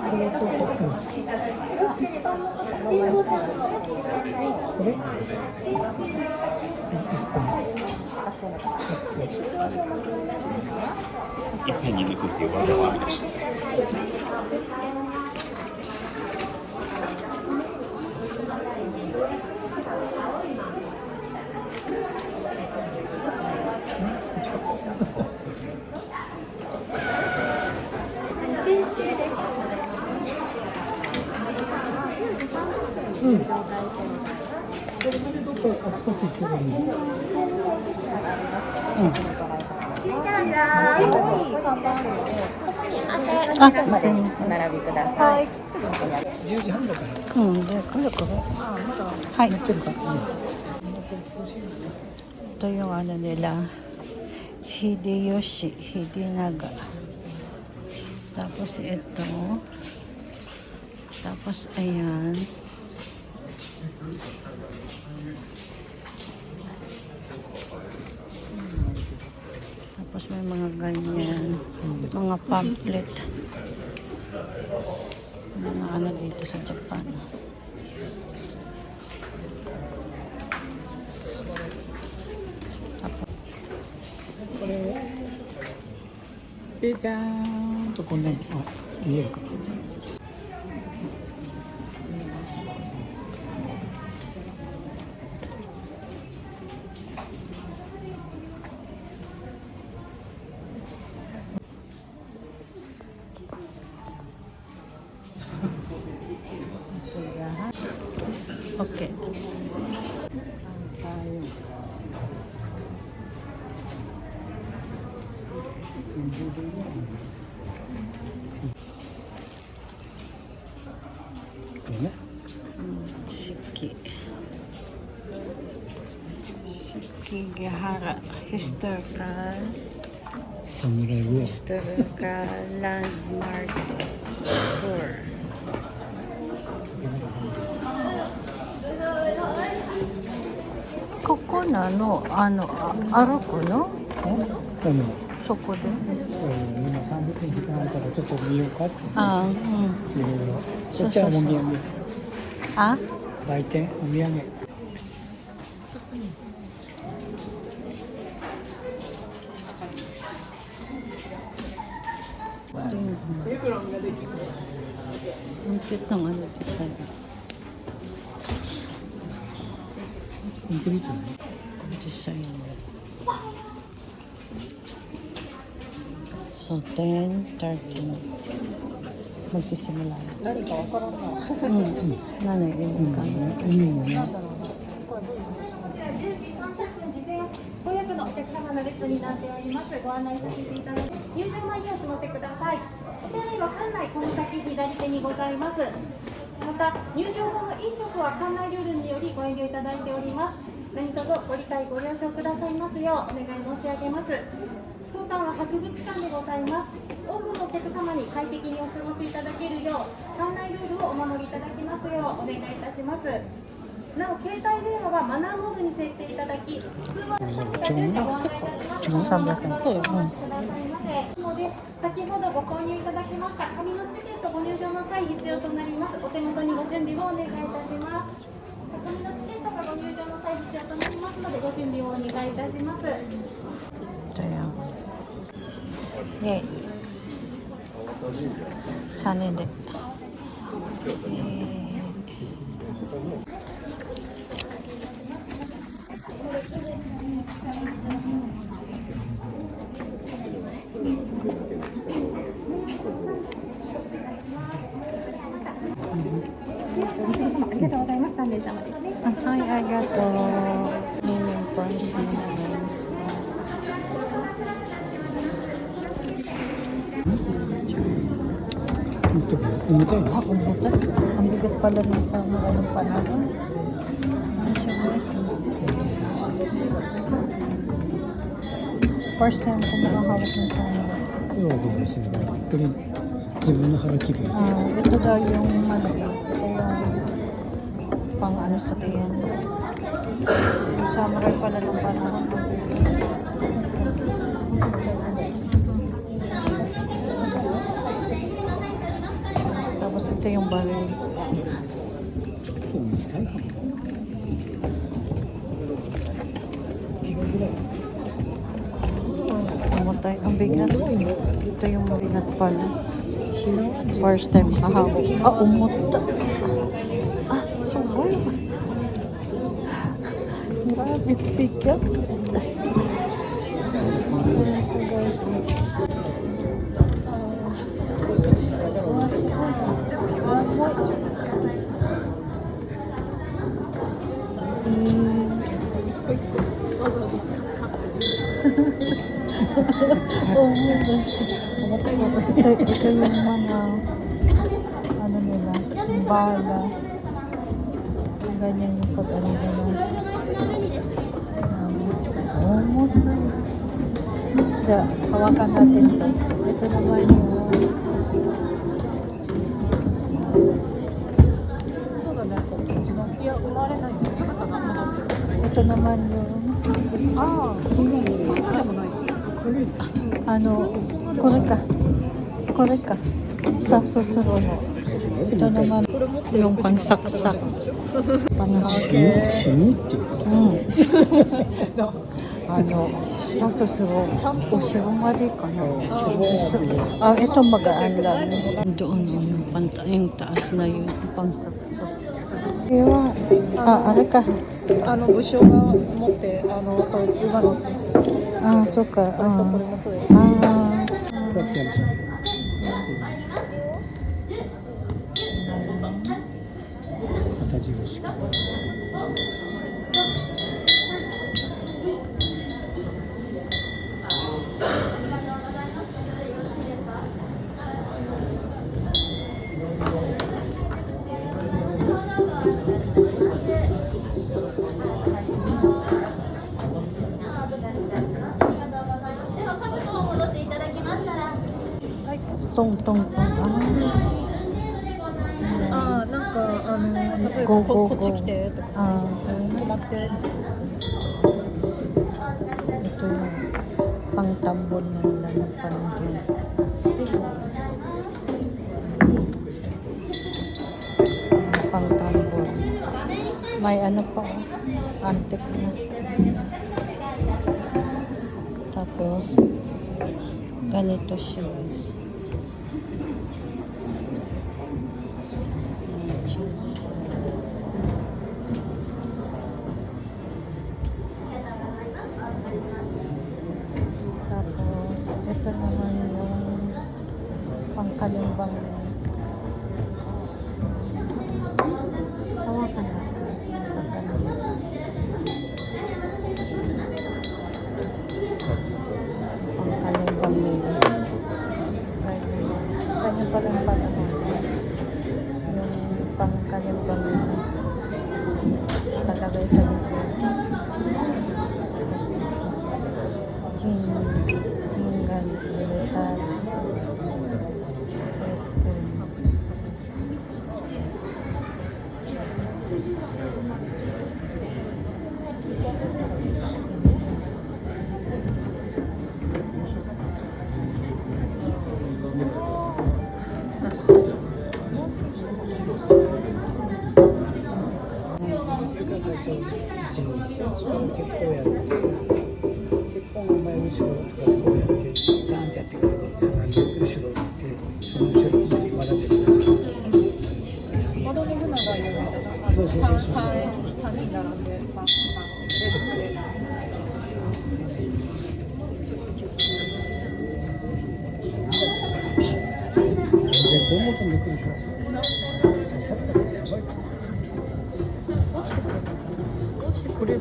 いっぺんに抜くっていう技を編み出したね。うん。それまでどっかあちこち行ってるんで。あ、一緒にお並びください。10時半だから。うん、じゃあ来るかな。はい。やってるか。Ito yung ano nila, Hideyoshi, Hidenaga. Tapos ito. Tapos ayan. Tapos may mga ganyan, mga pamphlet. Mga ano dito sa Japan.で、じゃーんとこんなに見えるか。Okay. Sekigahara historical landmark tour. Koko na no歩くの？そこで。今30分時間あるからちょっと見ようかって。あ、うん。いろいろ。こっちはお土産。あ？売店お土産。Ang cute ng ano design. Ang cute ng design. So 10, 13. Magsisimula na. Nanay, ibig ka na. ご予約のお客様の列になっております。ご案内させていただきます。入場前にお済ませください。お手洗いは館内この先左手にございます。また入場後の飲食は館内ルールによりご遠慮いただいております。何卒ご理解ご了承くださいますようお願い申し上げます。当館は博物館でございます。多くのお客様に快適にお過ごしいただけるよう館内ルールをお守りいただきますようお願いいたします。なお、携帯電話はマナーモードに設定いただき、通話の先が順次ご案内いたします。300円。そうよ。くださいませ。ので、先ほどご購入いただきました紙のチケットご入場の際必要となります。お手元にご準備をお願いいたします。紙のチケットがご入場の際必要となりますので、ご準備をお願いいたします。Ito yan. Okay. Sana hindi. Hi, arigato. Yun yung price nila. Umutay na? Umutay. Ang bigat pala na sa anong panahon. First time ko makahawak ng sana. Oo, gusto nila. Ito rin, zibun na karakipas. Ito daw yung malaki. Kaya pang ano sa tiyan. Yung samurai pala ng panahon. ito yung baril. ちょっと見たいかも。 Pumatay. Ang bigat. Ito yung mabigat pala. First time kahawak. Umuta. Sugay. Grabe, bigat. So guys, ito yung mga ano nila, yung bala. Ganyan yung pag-ano nila. Almost na. Kaya, hawakan natin to. Ito naman yung ito naman yung ano, kore ka sa susunod. Ito naman yung pangsaksak. Panghawak. 死ぬっていう。 Ano, sa susunod. Usiyo mali ka na. Ito magaan lang. Doon yung taas na yun, pangsaksak. Kaya, are ka. 武将が持ってこれ馬乗ってます。そうか。これもそうよ。こうやってやるでしょ。旗印。 Tong. なんか例えばこっち来てとかさ、止まって。 Ito yung pangtambon na nila ng panahon. Pangtambon. May ano pa, antik na. Tapos, ganito siya. Tapos, ito naman yung pangkalimbang. Hawakan natin. Pangkalimbang nila. Ganyan pa rin pala yung pangkalimbang nila. Nakalagay sa likod. Jingan militar.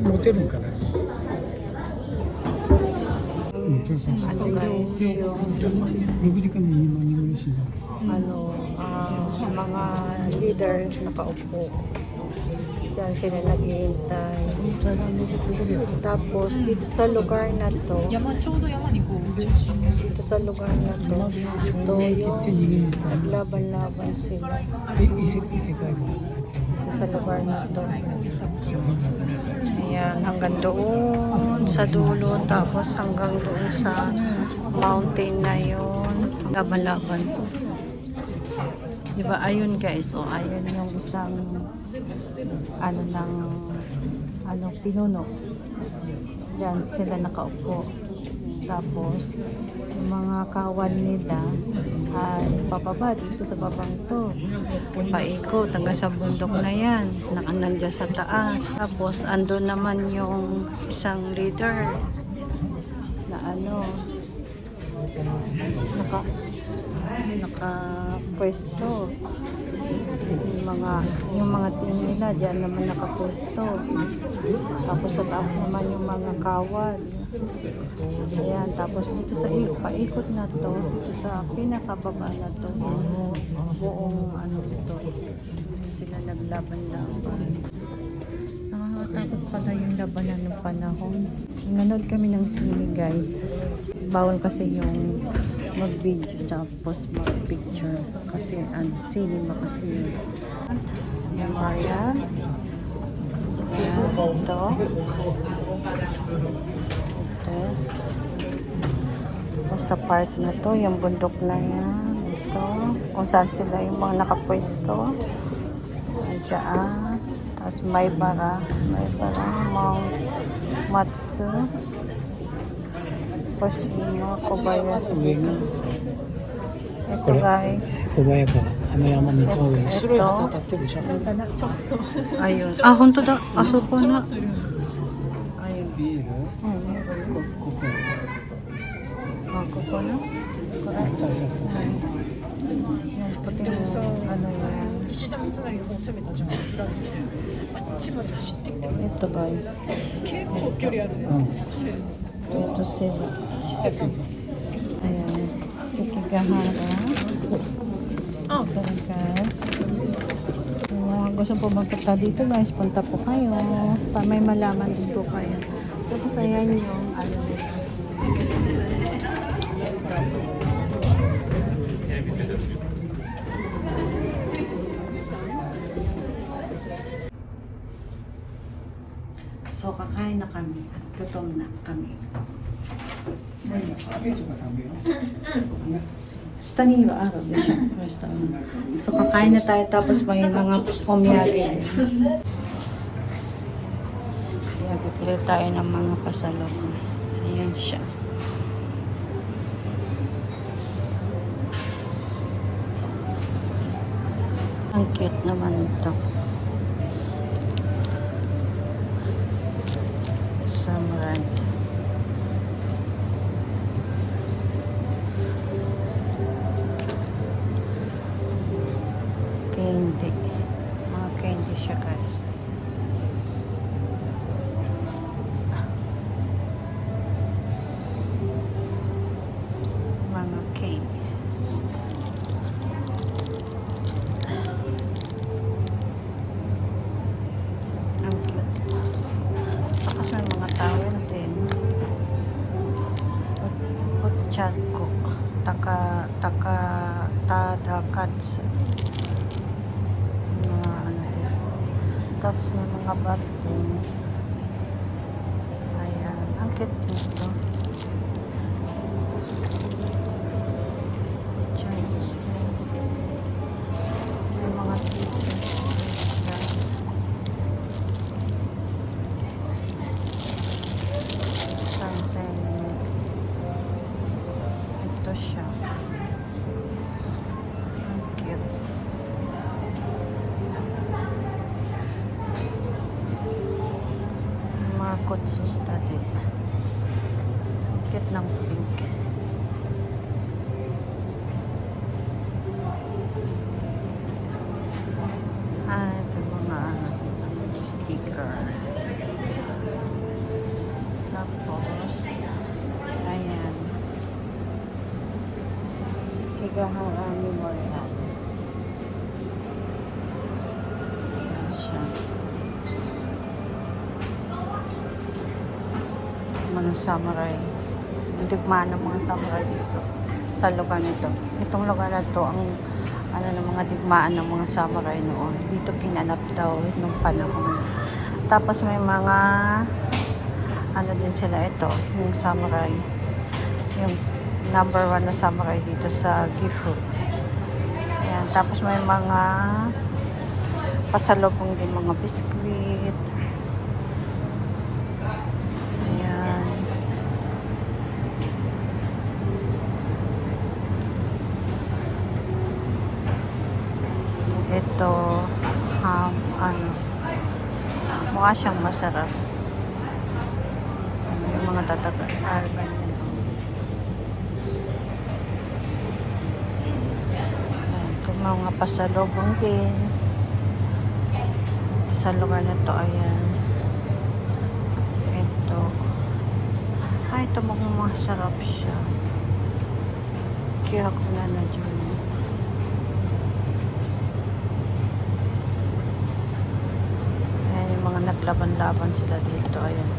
持てるんかな。Ano guys, yung 6時間に2万人嬉しいな。 mga leader nakaupo. Diyan sila naghihintay. Tapos dito sa lugar na to, ちょうど山にこう dito sa lugar na to, ito yung naglaban-laban sila. 異世界も。 Dito sa lugar na to. Ayan, hanggang doon sa dulo, tapos hanggang doon sa mountain na yun. Laban-laban. Di ba, ayun guys, o ayun yung isang pinuno. Diyan sila nakaupo. Tapos, yung mga kawan nila ay pababa dito sa babang to. Paikot hanggang sa bundok na yan. Nandiyan sa taas. Tapos, ando naman yung isang leader na nakapwesto. Yung mga team nila diyan naman nakapwesto. Tapos sa taas naman yung mga kawal. Ayan, tapos dito sa paikot na to, dito sa pinakababa na to, buong ito. Sila naglaban-laban. Nakakatakot pala yung labanan ng panahon. Nanood kami ng sine guys. Bawal kasi yung mag-video tapos mag-picture kasi cinema kasi yun. Yung Maria. Ayan, ito. Tapos sa part na to, yung bundok na yan. Ito. Kung saan sila yung mga nakapwesto. Diyan. Tapos may bara, Mount Matsu. Koshima, Kobayashi. Ito guys. 小早川山にいつもより白いえっと傘立ってるでしょ。 Ayun. Ah, honto da. Ah, so po na. Ayun. ビール？ ここ。 Ah, ko na. そうそうそう。 Yan, puti yung yan. 石田三成の方攻めたじゃん裏であっちまで走ってきて Ito guys. 結構距離あるね、うん。 Ito sila. 走ってた Ayan. Sekigahara. Gusto na guys. Kung gusto po magpunta dito guys, punta po kayo. May malaman din po kayo. Tapos ayan yung nila. So, kakain na kami at gutom na kami. 雨とか寒いよ。 Sa Taniwa, araw din siya. Restaurant. So, kakain na tayo tapos may mga pumiyari. Kaya bibili tayo ng mga pasalubong. Ayan siya. Ang cute naman ito. Samurai. Candy. Mga candy siya guys. Mga candies. Ang cute. Tapos may mga towel din. Otchanko. Tadakatsu. Mga ano din. Tapos may mga bag din. Ayan. Ang cute nito. Chinese din. May mga pieces. Sunset. Ito siya. Ang cute. Mga kutsusta din. Cute ng pink. Ito mga sticker. Tapos, ayan. Sekigahara Memorial. Ayan siya. Mga samurai. Yung digmaan ng mga samurai dito sa lugar nito. Itong lugar na to ang ng mga digmaan ng mga samurai noon. Dito kinanap daw nung panahon. Tapos may mga din sila ito, yung samurai. Yung number 1 na samurai dito sa Gifu. Ayan, Tapos may mga pasalubong din, mga biskwit. Ayan. Ito, ano, mukha siyang masarap. Yung mga tatagal, ganyan. Ayan, mga pasalubong din. Sa lugar na to, ayan. Ito. Ito mukhang masarap siya. Kaya ako na dyan. Ayan, yung mga naglaban-laban sila dito, ayan.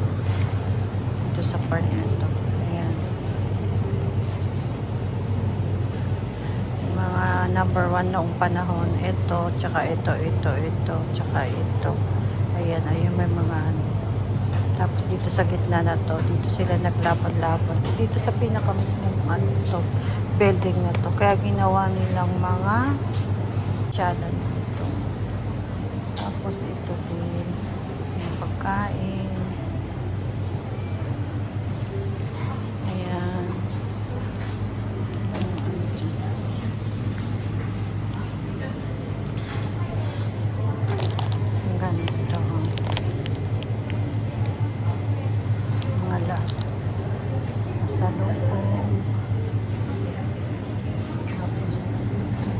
Dito sa part na ito. Ayan. Yung mga number 1 noong panahon. Ito, tsaka ito, tsaka ito. Ayan, ayun may mga ano. Tapos dito sa gitna na to, dito sila naglaban-laban. Dito sa pinakamismong ano to, building na to. Kaya ginawa nilang mga challenge dito. Tapos ito din, yung pagkain. Ayan. Ang ganito. Sa loob. Tapos dito.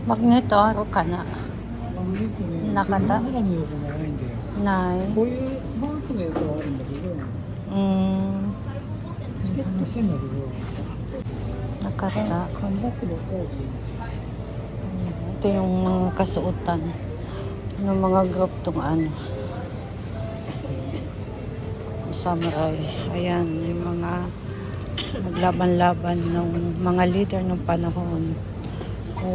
Magneto, ano ka na? Nakata? そんなの要素がないんだよ。 Nay. こういうマークのやつはあるんだけど、 探してんだけど、 Nakata. 缶バッジばっかりし。 Ito yung mga kasuotan ng mga group tong ano. Samurai. Ayan, yung mga naglaban-laban ng mga leader ng panahon. 1,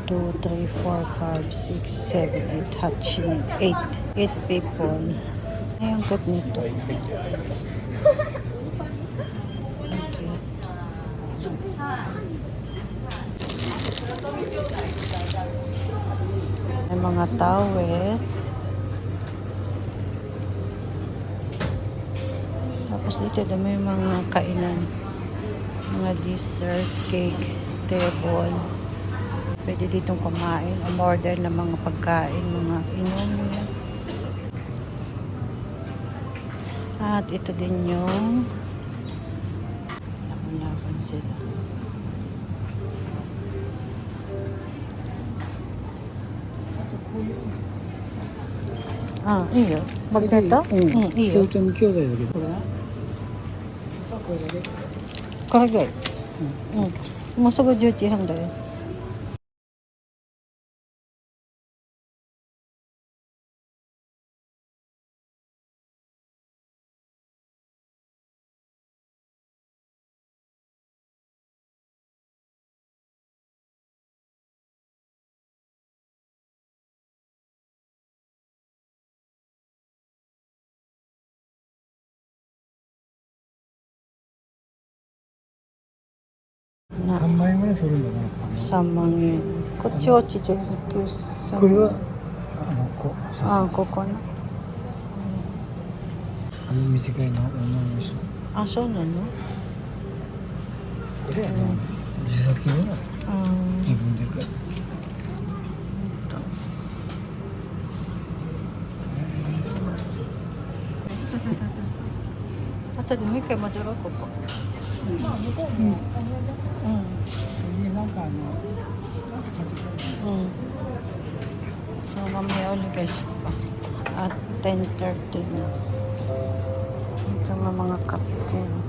2, 3, 4, 5, 6, 7, 8 Hatshin. 8 people. Ay, ang good nito. May mga towel. Tapos dito may mga kainan. Mga dessert, cake, table. Pwede ditong kumain, umorder ng mga pagkain, mga inumin. At ito din yung laban sila. Iyo. Magneto? Iyo. 京都に兄弟だけど。これな。これだけ。 Karagay. Masagod duty handa yun. Na 3万円ぐらいするんだな。 3万円。こっちはちっちゃい9,000。これはさすここな。短いの女の人。そうなの？これやな。自殺よな。自分でかい。後でもう一回戻ろうここ。なんかSo, mamaya ulit guys pa. At 10:30 na. Ito mga kapiteng.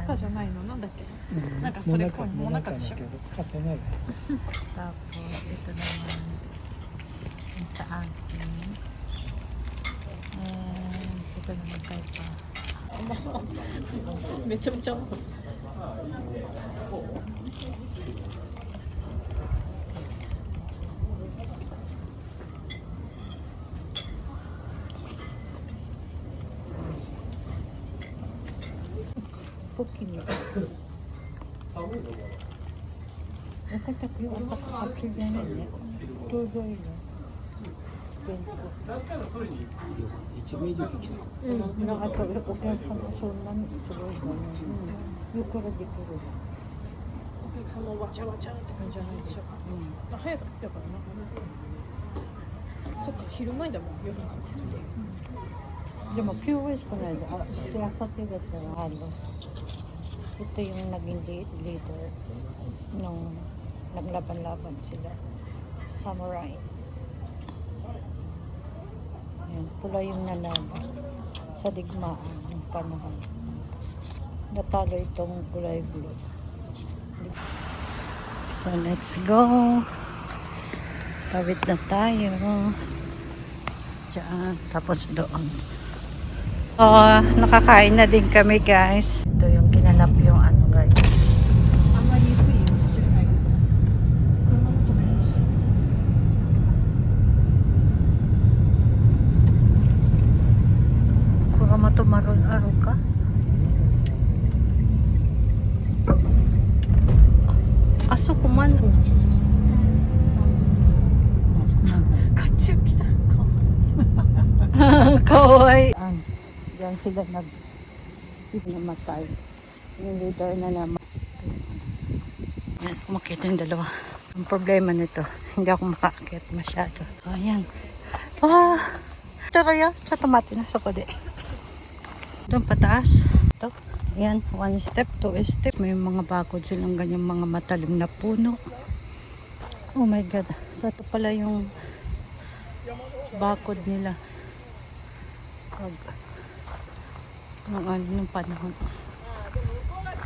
中じゃないのなんだっけうんなんかそれっぽいもなかでしょだけど買ってない。 Tapos, ito naman yung sa akin. And ito naman kay pa. めちゃめちゃ Pukin yun. Nakatak yung kapag na yun eh. Tuloy yun. うん、なんかあとお客さんもそんなにすごいのね。うん、ゆっくりできる。お客さんもわちゃわちゃって感じじゃないでしょうか、早く来たからなそっか昼前だもん夜なんてでも POS ko na siya sa tigas na halo. Ito yung naging leader nung naglaban-laban sila. Samurai. Ayan, pula yung nanalo sa digmaan ng panahon. Natalo itong kulay blue. So let's go. Tawid na tayo. Diyan, tapos doon. Nakakain na din kami guys. Ito yung ginanap yung ano guys. あんまりゆっくり走れない車も止めるし Kurang matumaron araw ka. Aso kuman. 甲冑来た Kawai. Diyan sila namatay. Yung leader na naman. Ayan, kumakita yung dalawa. Ang problema nito, hindi ako makakakit masyado. Ayan. Ito kaya, sa tomate na sa kode. Doon pataas. Ito. Ayan, 1 step, 2 step. May mga bakod silang ganyang mga matalim na puno. Oh my God. Ito pala yung bakod nila. Ng ano ng panahon.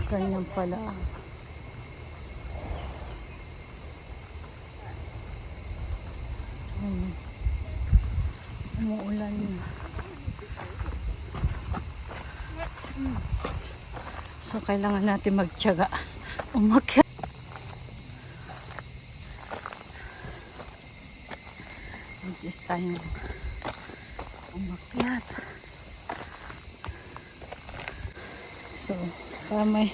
Ganyan pala. Umuulan na. So kailangan natin magtiyaga. Umakyat. Mag-is tayo. Umakyat. So, para may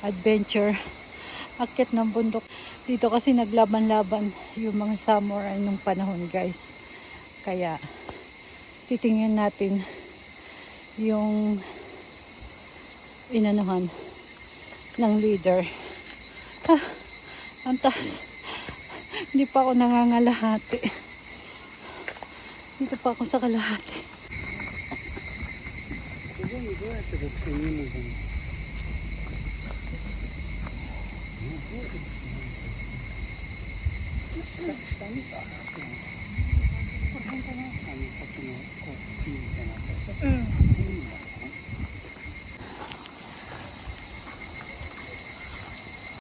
adventure, akit ng bundok. Dito kasi naglaban-laban yung mga samurai nung panahon guys. Kaya, titingnan natin yung inanuhan ng leader. Ang taas. Hindi pa ako nangangalahati. Dito pa ako sa kalahati.